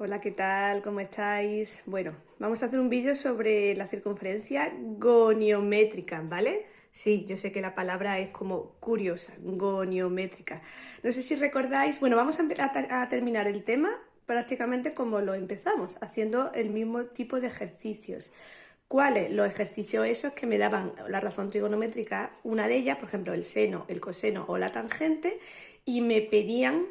Hola, ¿qué tal? ¿Cómo estáis? Bueno, vamos a hacer un vídeo sobre la circunferencia goniométrica, ¿vale? Sí, yo sé que la palabra es como curiosa, goniométrica. No sé si recordáis, bueno, vamos a terminar el tema prácticamente como lo empezamos, haciendo el mismo tipo de ejercicios. ¿Cuáles? Los ejercicios esos que me daban la razón trigonométrica, una de ellas, por ejemplo, el seno, el coseno o la tangente, y me pedían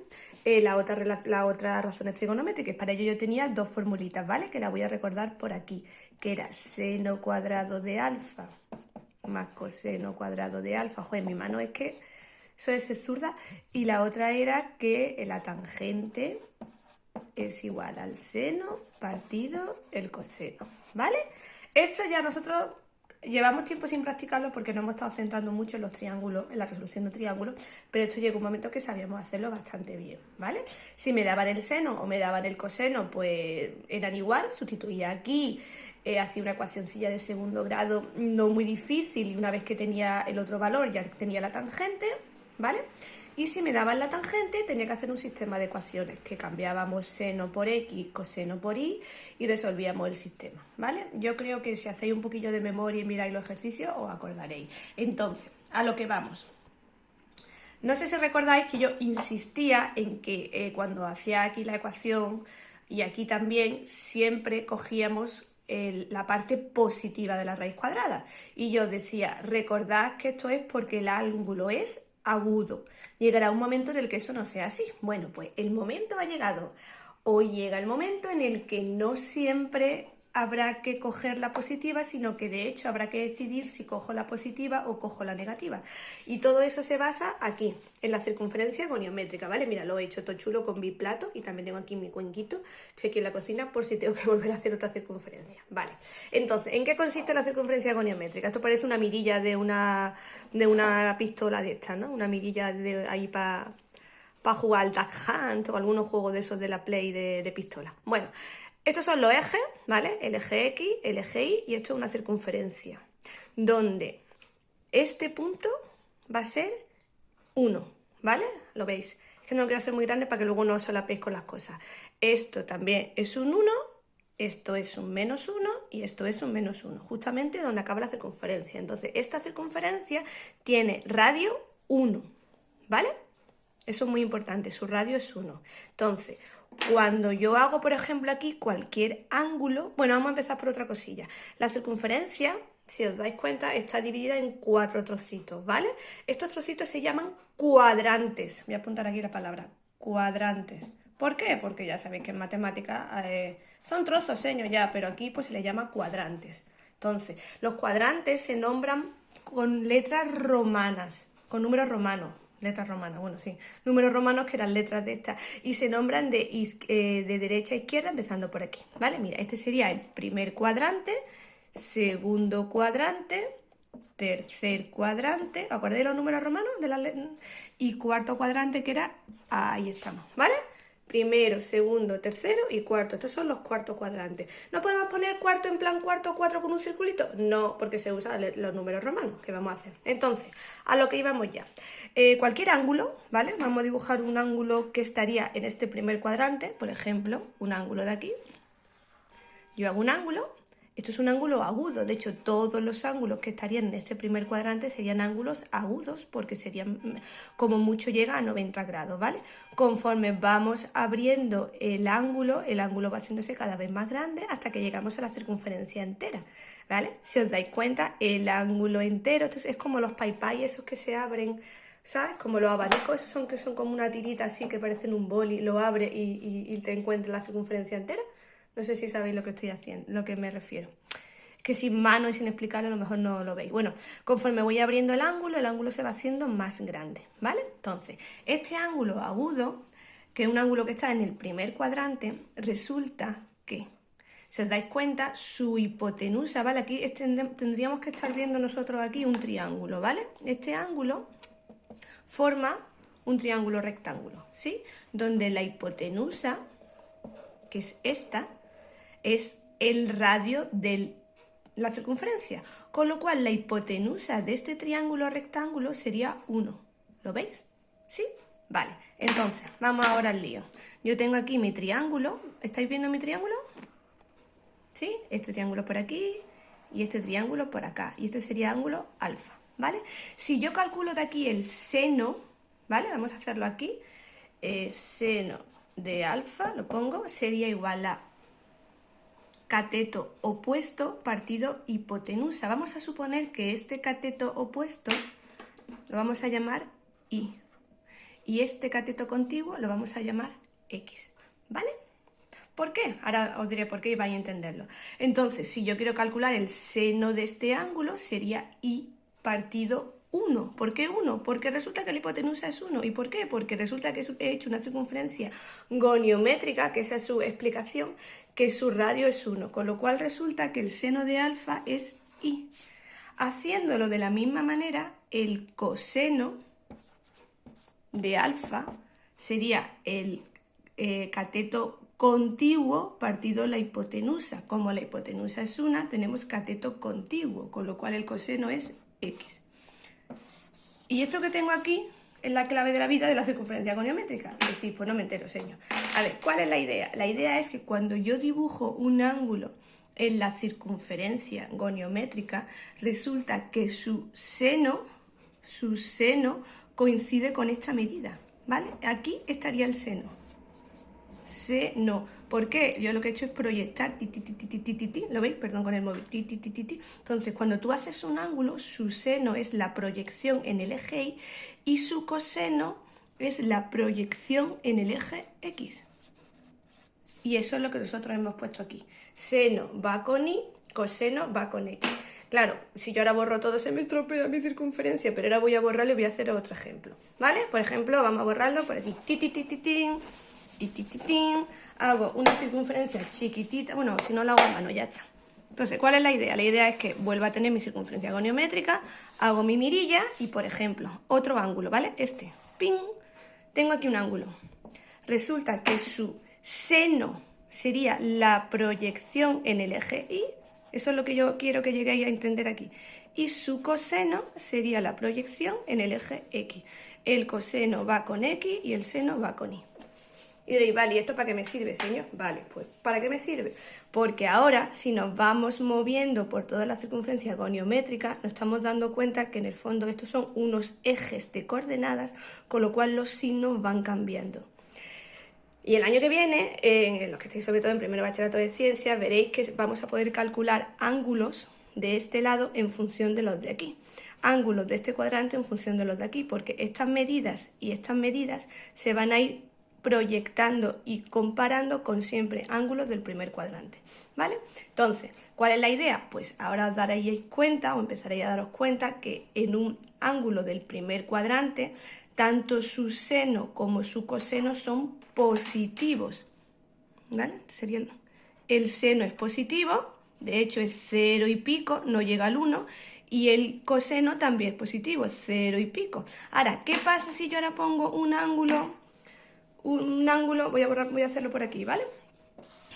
la otra razones trigonométricas. Para ello yo tenía dos formulitas, ¿vale? Que la voy a recordar por aquí, que era seno cuadrado de alfa más coseno cuadrado de alfa. Joder, mi mano es que eso es zurda. Y la otra era que la tangente es igual al seno partido el coseno, ¿vale? Esto ya nosotros llevamos tiempo sin practicarlo porque nos hemos estado centrando mucho en los triángulos, en la resolución de triángulos, pero esto llegó un momento que sabíamos hacerlo bastante bien, ¿vale? Si me daban el seno o me daban el coseno, pues eran igual, sustituía aquí, hacía una ecuacioncilla de segundo grado no muy difícil y una vez que tenía el otro valor ya tenía la tangente, ¿vale? Y si me daban la tangente, tenía que hacer un sistema de ecuaciones, que cambiábamos seno por x, coseno por y resolvíamos el sistema, ¿vale? Yo creo que si hacéis un poquillo de memoria y miráis los ejercicios, os acordaréis. Entonces, a lo que vamos. No sé si recordáis que yo insistía en que cuando hacía aquí la ecuación y aquí también, siempre cogíamos la parte positiva de la raíz cuadrada. Y yo decía, recordad que esto es porque el ángulo es agudo. Llegará un momento en el que eso no sea así. Bueno, pues el momento ha llegado. Hoy llega el momento en el que no siempre habrá que coger la positiva, sino que de hecho habrá que decidir si cojo la positiva o cojo la negativa. Y todo eso se basa aquí, en la circunferencia goniométrica, ¿vale? Mira, lo he hecho todo chulo con mi plato y también tengo aquí mi cuenquito. Estoy aquí en la cocina por si tengo que volver a hacer otra circunferencia. Vale, entonces, ¿en qué consiste la circunferencia goniométrica? Esto parece una mirilla de una pistola de estas, ¿no? Una mirilla de ahí para jugar al Duck Hunt o algunos juegos de esos de la Play de pistola. Bueno, estos son los ejes, ¿vale? El eje X, el eje Y y esto es una circunferencia, donde este punto va a ser 1, ¿vale? ¿Lo veis? Es que no lo quiero hacer muy grande para que luego no os solapéis con las cosas. Esto también es un 1, esto es un menos 1 y esto es un menos 1, justamente donde acaba la circunferencia. Entonces, esta circunferencia tiene radio 1, ¿vale? Eso es muy importante, su radio es 1. Entonces, cuando yo hago, por ejemplo, aquí cualquier ángulo, bueno, vamos a empezar por otra cosilla. La circunferencia, si os dais cuenta, está dividida en 4 trocitos, ¿vale? Estos trocitos se llaman cuadrantes. Voy a apuntar aquí la palabra, cuadrantes. ¿Por qué? Porque ya sabéis que en matemáticas son trozos, señor, ya, pero aquí pues se les llama cuadrantes. Entonces, los cuadrantes se nombran con letras romanas, con números romanos. Letras romanas, bueno, sí. Números romanos que eran letras de estas. Y se nombran de derecha a izquierda, empezando por aquí, ¿vale? Mira, este sería el primer cuadrante, segundo cuadrante, tercer cuadrante, ¿os acordáis de los números romanos? Y cuarto cuadrante que era, ahí estamos, ¿vale? Primero, segundo, tercero y cuarto. Estos son los cuartos cuadrantes. ¿No podemos poner cuarto en plan cuarto 4 con un circulito? No, porque se usan los números romanos. ¿Qué vamos a hacer? Entonces, a lo que íbamos ya. Cualquier ángulo, ¿vale? Vamos a dibujar un ángulo que estaría en este primer cuadrante. Por ejemplo, un ángulo de aquí. Yo hago un ángulo. Esto es un ángulo agudo. De hecho, todos los ángulos que estarían en este primer cuadrante serían ángulos agudos porque serían, como mucho, llega a 90 grados, ¿vale? Conforme vamos abriendo el ángulo va haciéndose cada vez más grande hasta que llegamos a la circunferencia entera, ¿vale? Si os dais cuenta, el ángulo entero, esto es como los paipai, esos que se abren, ¿sabes? Como los abanicos, esos que son como una tirita así que parecen un boli, lo abre y te encuentras la circunferencia entera. No sé si sabéis lo que estoy haciendo, lo que me refiero. Que sin mano y sin explicarlo a lo mejor no lo veis. Bueno, conforme voy abriendo el ángulo se va haciendo más grande, ¿vale? Entonces, este ángulo agudo, que es un ángulo que está en el primer cuadrante, resulta que, si os dais cuenta, su hipotenusa, ¿vale? Aquí tendríamos que estar viendo nosotros aquí un triángulo, ¿vale? Este ángulo forma un triángulo rectángulo, ¿sí? Donde la hipotenusa, que es esta, es el radio de la circunferencia, con lo cual la hipotenusa de este triángulo rectángulo sería 1. ¿Lo veis? ¿Sí? Vale. Entonces, vamos ahora al lío. Yo tengo aquí mi triángulo. ¿Estáis viendo mi triángulo? ¿Sí? Este triángulo por aquí y este triángulo por acá. Y este sería ángulo alfa, ¿vale? Si yo calculo de aquí el seno, ¿vale? Vamos a hacerlo aquí. Seno de alfa, lo pongo, sería igual a cateto opuesto partido hipotenusa. Vamos a suponer que este cateto opuesto lo vamos a llamar Y. Y este cateto contiguo lo vamos a llamar X, ¿vale? ¿Por qué? Ahora os diré por qué y vais a entenderlo. Entonces, si yo quiero calcular el seno de este ángulo, sería Y partido 1. ¿Por qué 1? Porque resulta que la hipotenusa es 1. ¿Y por qué? Porque resulta que he hecho una circunferencia goniométrica, que esa es su explicación, que su radio es 1. Con lo cual resulta que el seno de alfa es Y. Haciéndolo de la misma manera, el coseno de alfa sería el cateto contiguo partido la hipotenusa. Como la hipotenusa es 1, tenemos cateto contiguo, con lo cual el coseno es X. Y esto que tengo aquí es la clave de la vida de la circunferencia goniométrica. Es decir, pues no me entero, señor. A ver, ¿cuál es la idea? La idea es que cuando yo dibujo un ángulo en la circunferencia goniométrica, resulta que su seno coincide con esta medida, ¿vale? Aquí estaría el seno. Seno. ¿Por qué? Yo lo que he hecho es proyectar, ¿lo veis? Perdón, con el móvil. Entonces, cuando tú haces un ángulo, su seno es la proyección en el eje Y y su coseno es la proyección en el eje X. Y eso es lo que nosotros hemos puesto aquí. Seno va con Y, coseno va con X. Claro, si yo ahora borro todo se me estropea mi circunferencia, pero ahora voy a borrarlo y voy a hacer otro ejemplo, ¿vale? Por ejemplo, vamos a borrarlo por aquí. Hago una circunferencia chiquitita, bueno, si no la hago a mano, ya está. Entonces, ¿cuál es la idea? La idea es que vuelva a tener mi circunferencia goniométrica, hago mi mirilla y, por ejemplo, otro ángulo, ¿vale? Este, ¡ping! Tengo aquí un ángulo. Resulta que su seno sería la proyección en el eje Y, eso es lo que yo quiero que lleguéis a entender aquí, y su coseno sería la proyección en el eje X. El coseno va con X y el seno va con Y. Y diréis, vale, ¿y esto para qué me sirve, señor? Vale, pues ¿para qué me sirve? Porque ahora, si nos vamos moviendo por toda la circunferencia goniométrica, nos estamos dando cuenta que en el fondo estos son unos ejes de coordenadas, con lo cual los signos van cambiando. Y el año que viene, los que estáis sobre todo en primero bachillerato de ciencias, veréis que vamos a poder calcular ángulos de este lado en función de los de aquí. Ángulos de este cuadrante en función de los de aquí, porque estas medidas y estas medidas se van a ir proyectando y comparando con siempre ángulos del primer cuadrante, ¿vale? Entonces, ¿cuál es la idea? Pues ahora os daréis cuenta o empezaréis a daros cuenta que en un ángulo del primer cuadrante, tanto su seno como su coseno son positivos, ¿vale? Sería el seno es positivo, de hecho es 0 y pico, no llega al 1, y el coseno también es positivo, 0 y pico. Ahora, ¿qué pasa si yo ahora pongo un ángulo, voy a hacerlo por aquí, ¿vale?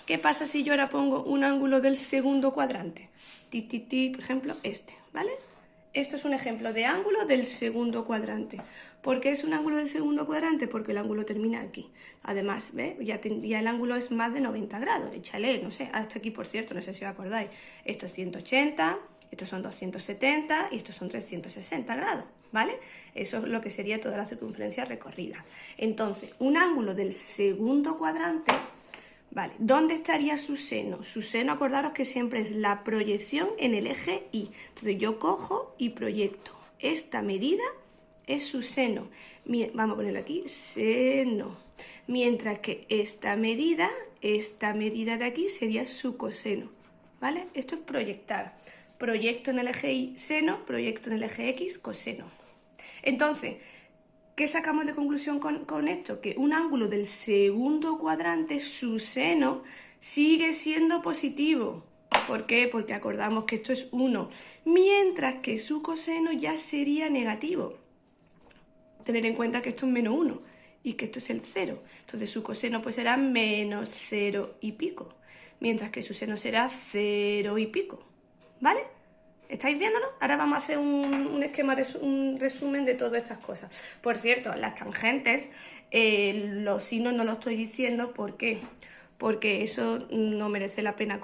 ¿Qué pasa si yo ahora pongo un ángulo del segundo cuadrante? Por ejemplo, este, ¿vale? Esto es un ejemplo de ángulo del segundo cuadrante. ¿Por qué es un ángulo del segundo cuadrante? Porque el ángulo termina aquí. Además, ¿ves? Ya el ángulo es más de 90 grados. Échale, no sé, hasta aquí, por cierto, no sé si os acordáis. Esto es 180, estos son 270 y estos son 360 grados, ¿vale? Eso es lo que sería toda la circunferencia recorrida. Entonces, un ángulo del segundo cuadrante, ¿vale? ¿Dónde estaría su seno? Su seno, acordaros que siempre es la proyección en el eje Y. Entonces yo cojo y proyecto. Esta medida es su seno. Vamos a ponerlo aquí, seno. Mientras que esta medida de aquí sería su coseno, ¿vale? Esto es proyectar. Proyecto en el eje Y, seno, proyecto en el eje X, coseno. Entonces, ¿qué sacamos de conclusión con esto? Que un ángulo del segundo cuadrante, su seno, sigue siendo positivo. ¿Por qué? Porque acordamos que esto es 1, mientras que su coseno ya sería negativo. Tener en cuenta que esto es menos 1 y que esto es el 0. Entonces su coseno pues será menos 0 y pico, mientras que su seno será 0 y pico. ¿Vale? ¿Estáis viéndolo? Ahora vamos a hacer un esquema, un resumen de todas estas cosas. Por cierto, las tangentes Los signos no los estoy diciendo, ¿por qué? Porque eso no merece la pena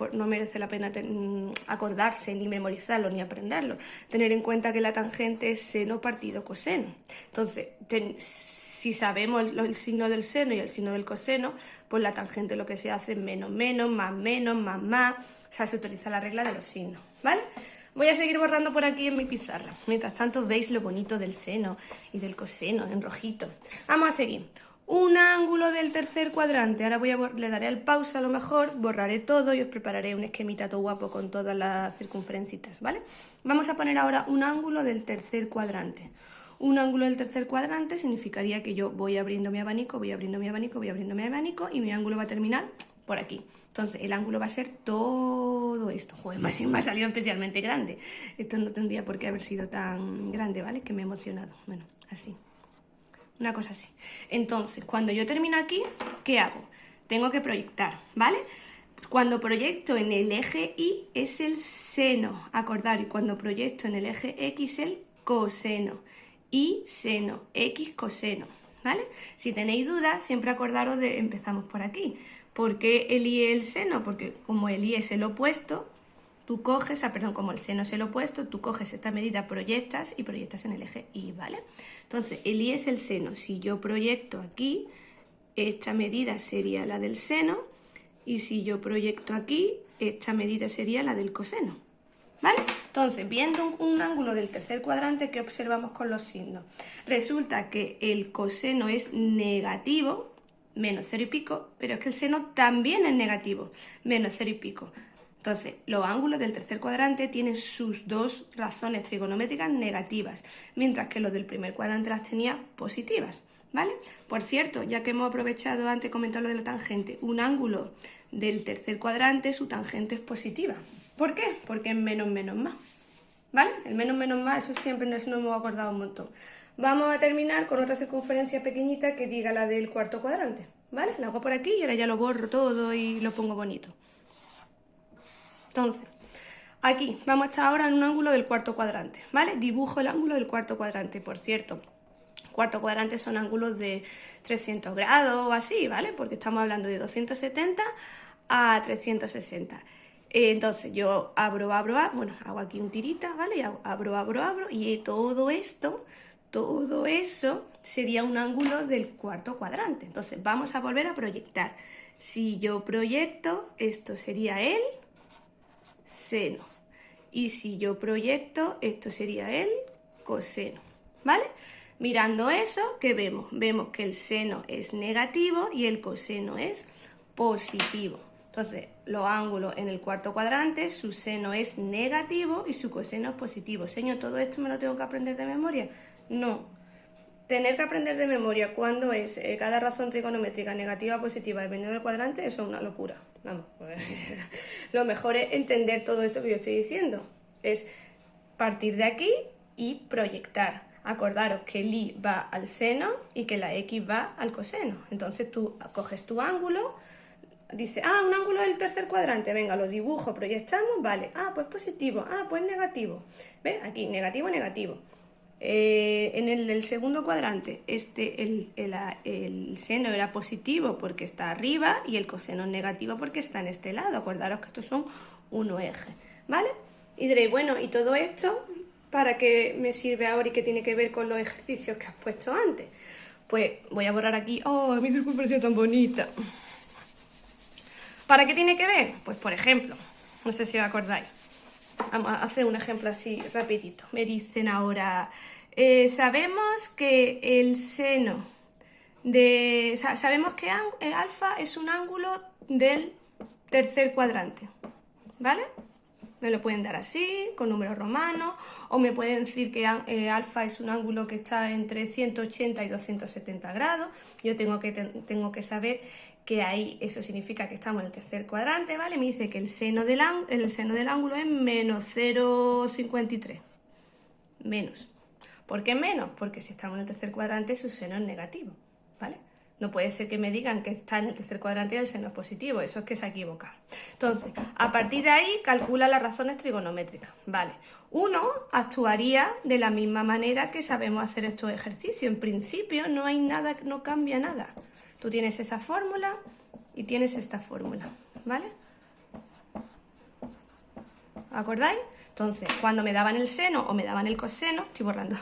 acordarse, ni memorizarlo, ni aprenderlo. Tener en cuenta que la tangente es seno partido coseno. Entonces, si sabemos el signo del seno y el signo del coseno, pues la tangente lo que se hace es menos, menos, más, más. O sea, se utiliza la regla de los signos, ¿vale? Voy a seguir borrando por aquí en mi pizarra. Mientras tanto, veis lo bonito del seno y del coseno en rojito. Vamos a seguir. Un ángulo del tercer cuadrante. Ahora le daré al pausa a lo mejor, borraré todo y os prepararé un esquemita todo guapo con todas las circunferencias, ¿vale? Vamos a poner ahora un ángulo del tercer cuadrante. Un ángulo del tercer cuadrante significaría que yo voy abriendo mi abanico, voy abriendo mi abanico, voy abriendo mi abanico y mi ángulo va a terminar por aquí. Entonces, el ángulo va a ser todo esto. Joder, me ha salido especialmente grande. Esto no tendría por qué haber sido tan grande, ¿vale? Que me he emocionado. Bueno, así. Una cosa así. Entonces, cuando yo termino aquí, ¿qué hago? Tengo que proyectar, ¿vale? Cuando proyecto en el eje Y es el seno, acordar, y cuando proyecto en el eje X el coseno. Y seno, X coseno, ¿vale? Si tenéis dudas, siempre acordaros de, empezamos por aquí. ¿Por qué el Y es el seno? Porque como el Y es el opuesto, tú coges, como el seno es el opuesto, tú coges esta medida, proyectas y proyectas en el eje Y, ¿vale? Entonces, el Y es el seno. Si yo proyecto aquí, esta medida sería la del seno, y si yo proyecto aquí, esta medida sería la del coseno, ¿vale? Entonces, viendo un ángulo del tercer cuadrante, ¿qué observamos con los signos? Resulta que el coseno es negativo, menos 0 y pico, pero es que el seno también es negativo, menos 0 y pico. Entonces, los ángulos del tercer cuadrante tienen sus dos razones trigonométricas negativas, mientras que los del primer cuadrante las tenía positivas, ¿vale? Por cierto, ya que hemos aprovechado antes de comentar lo de la tangente, un ángulo del tercer cuadrante, su tangente es positiva. ¿Por qué? Porque es menos, menos, más, ¿vale? El menos, menos, más, eso siempre nos hemos acordado un montón. Vamos a terminar con otra circunferencia pequeñita que diga la del cuarto cuadrante, ¿vale? La hago por aquí y ahora ya lo borro todo y lo pongo bonito. Entonces, aquí vamos a estar ahora en un ángulo del cuarto cuadrante, ¿vale? Dibujo el ángulo del cuarto cuadrante, por cierto. Cuarto cuadrante son ángulos de 300 grados o así, ¿vale? Porque estamos hablando de 270 a 360. Entonces yo abro, bueno, hago aquí un tirita, ¿vale? Y abro, y todo eso sería un ángulo del cuarto cuadrante. Entonces vamos a volver a proyectar. Si yo proyecto, esto sería el seno. Y si yo proyecto, esto sería el coseno, ¿vale? Mirando eso, ¿qué vemos? Vemos que el seno es negativo y el coseno es positivo. Entonces, los ángulos en el cuarto cuadrante, su seno es negativo y su coseno es positivo. Señor, ¿todo esto me lo tengo que aprender de memoria? No. Tener que aprender de memoria cuándo es cada razón trigonométrica negativa o positiva dependiendo del cuadrante, eso es una locura. Vamos, pues, lo mejor es entender todo esto que yo estoy diciendo. Es partir de aquí y proyectar. Acordaros que el Y va al seno y que la X va al coseno. Entonces tú coges tu ángulo, dices, un ángulo del tercer cuadrante, venga, lo dibujo, proyectamos, vale, pues positivo, pues negativo. ¿Ves? Aquí, negativo, negativo. En el del segundo cuadrante, el seno era positivo porque está arriba y el coseno es negativo porque está en este lado. Acordaros que estos son uno eje, ¿vale? Y diréis, bueno, ¿y todo esto para qué me sirve ahora y qué tiene que ver con los ejercicios que has puesto antes? Pues voy a borrar aquí. ¡Oh, mi circunferencia tan bonita! ¿Para qué tiene que ver? Pues por ejemplo, no sé si os acordáis. Vamos a hacer un ejemplo así rapidito. Me dicen ahora, sabemos que el seno sabemos que alfa es un ángulo del tercer cuadrante, ¿vale? Me lo pueden dar así, con números romanos, o me pueden decir que alfa es un ángulo que está entre 180 y 270 grados. Yo tengo que saber que ahí eso significa que estamos en el tercer cuadrante, ¿vale? Me dice que el seno del ángulo es menos 0,53. Menos. ¿Por qué menos? Porque si estamos en el tercer cuadrante, su seno es negativo, ¿vale? No puede ser que me digan que está en el tercer cuadrante y el seno es positivo, eso es que se ha equivocado. Entonces, a partir de ahí, calcula las razones trigonométricas. Vale, uno actuaría de la misma manera que sabemos hacer estos ejercicios. En principio no hay nada, no cambia nada. Tú tienes esa fórmula y tienes esta fórmula, ¿vale? ¿Acordáis? Entonces, cuando me daban el seno o me daban el coseno, estoy borrando,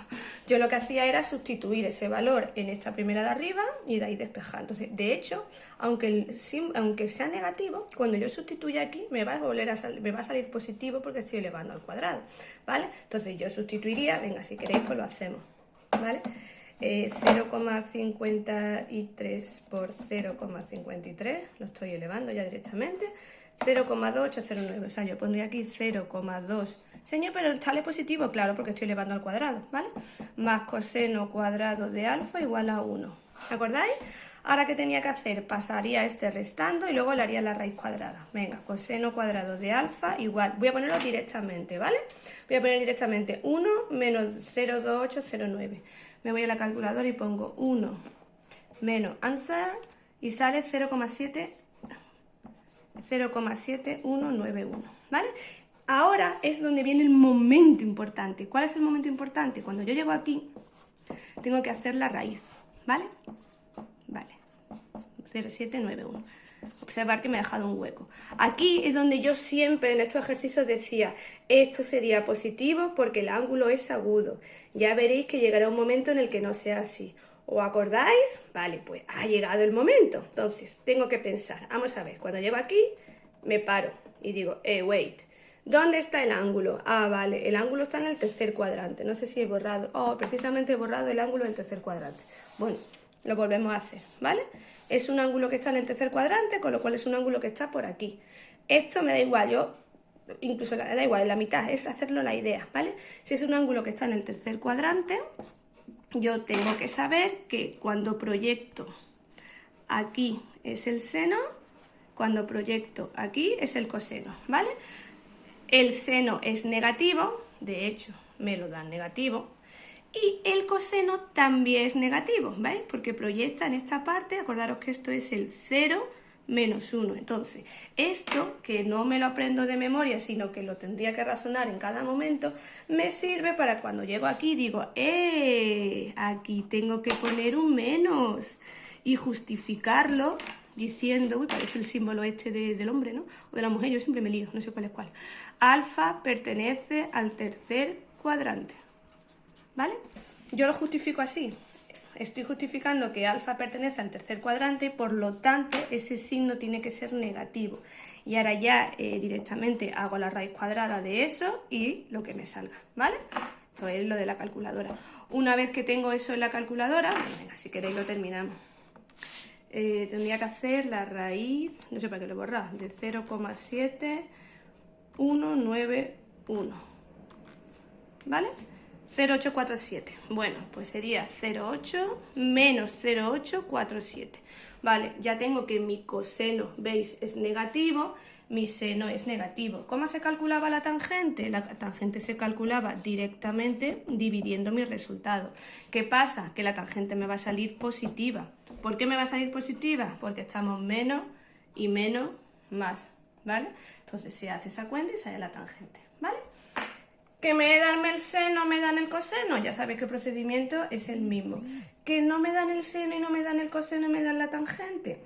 yo lo que hacía era sustituir ese valor en esta primera de arriba y de ahí despejar. Entonces, de hecho, aunque sea negativo, cuando yo sustituya aquí me va a salir positivo porque estoy elevando al cuadrado, ¿vale? Entonces yo sustituiría, venga, si queréis pues lo hacemos, ¿vale? 0,53 por 0,53, lo estoy elevando ya directamente, 0,2809, o sea, yo pondría aquí 0,2. Señor, pero sale positivo, claro, porque estoy elevando al cuadrado, ¿vale? Más coseno cuadrado de alfa igual a 1. ¿Acordáis? Ahora, ¿qué tenía que hacer? Pasaría este restando y luego le haría la raíz cuadrada. Venga, coseno cuadrado de alfa igual. Voy a ponerlo directamente, ¿vale? Voy a poner directamente 1 menos 0,2809. Me voy a la calculadora y pongo 1 menos answer y sale 0,7191, ¿vale? Ahora es donde viene el momento importante. ¿Cuál es el momento importante? Cuando yo llego aquí, tengo que hacer la raíz, ¿vale? Vale, 0,791. Observar que me he dejado un hueco. Aquí es donde yo siempre en estos ejercicios decía, esto sería positivo porque el ángulo es agudo. Ya veréis que llegará un momento en el que no sea así. ¿Os acordáis? Vale, pues ha llegado el momento. Entonces, tengo que pensar. Vamos a ver, cuando llego aquí, me paro y digo, wait. ¿Dónde está el ángulo? Ah, vale, el ángulo está en el tercer cuadrante. No sé si he borrado. Oh, precisamente he borrado el ángulo del tercer cuadrante. Bueno, lo volvemos a hacer, ¿vale? Es un ángulo que está en el tercer cuadrante, con lo cual es un ángulo que está por aquí. Esto me da igual, yo incluso da igual, la mitad, es hacerlo la idea, ¿vale? Si es un ángulo que está en el tercer cuadrante, yo tengo que saber que cuando proyecto aquí es el seno, cuando proyecto aquí es el coseno, ¿vale? El seno es negativo, de hecho me lo dan negativo, y el coseno también es negativo, ¿veis? Porque proyecta en esta parte, acordaros que esto es el 0 menos 1. Entonces, esto, que no me lo aprendo de memoria, sino que lo tendría que razonar en cada momento, me sirve para cuando llego aquí digo, aquí tengo que poner un menos y justificarlo diciendo, uy, parece el símbolo este del hombre, ¿no? O de la mujer, yo siempre me lío, no sé cuál es cuál. Alfa pertenece al tercer cuadrante, ¿vale? Yo lo justifico así. Estoy justificando que alfa pertenece al tercer cuadrante, por lo tanto, ese signo tiene que ser negativo. Y ahora ya directamente hago la raíz cuadrada de eso y lo que me salga, ¿vale? Esto es lo de la calculadora. Una vez que tengo eso en la calculadora, bueno, venga, si queréis lo terminamos. Tendría que hacer la raíz, no sé para qué lo he borrado, de 0,7191, ¿vale? 0,847. Bueno, pues sería 0,8 menos 0,847. Vale, ya tengo que mi coseno, ¿veis? Es negativo, mi seno es negativo. ¿Cómo se calculaba la tangente? La tangente se calculaba directamente dividiendo mi resultado. ¿Qué pasa? Que la tangente me va a salir positiva. ¿Por qué me va a salir positiva? Porque estamos menos y menos más, ¿vale? Entonces se hace esa cuenta y sale la tangente, ¿vale? ¿Que me dan el seno, me dan el coseno? Ya sabéis que el procedimiento es el mismo. ¿Que no me dan el seno y no me dan el coseno y me dan la tangente?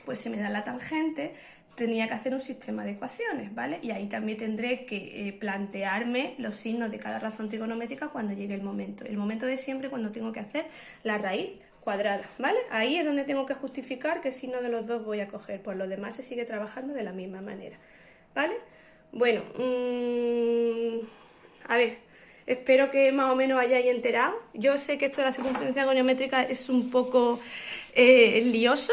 Pues si me dan la tangente, tenía que hacer un sistema de ecuaciones, ¿vale? Y ahí también tendré que plantearme los signos de cada razón trigonométrica cuando llegue el momento. El momento de siempre cuando tengo que hacer la raíz cuadrada, ¿vale? Ahí es donde tengo que justificar qué signo de los dos voy a coger. Por lo demás se sigue trabajando de la misma manera, ¿vale? Bueno, a ver, espero que más o menos hayáis enterado. Yo sé que esto de la circunferencia goniométrica es un poco lioso,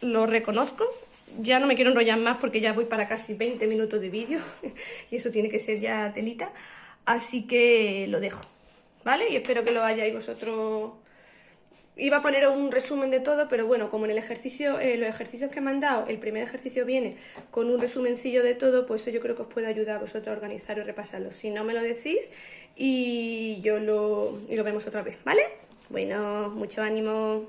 lo reconozco. Ya no me quiero enrollar más porque ya voy para casi 20 minutos de vídeo y eso tiene que ser ya telita. Así que lo dejo, ¿vale? Y espero que lo hayáis vosotros. Iba a poner un resumen de todo, pero bueno, como en el ejercicio, los ejercicios que me han dado, el primer ejercicio viene con un resumencillo de todo, pues eso yo creo que os puede ayudar a vosotros a organizar y repasarlo. Si no me lo decís y lo vemos otra vez, ¿vale? Bueno, mucho ánimo.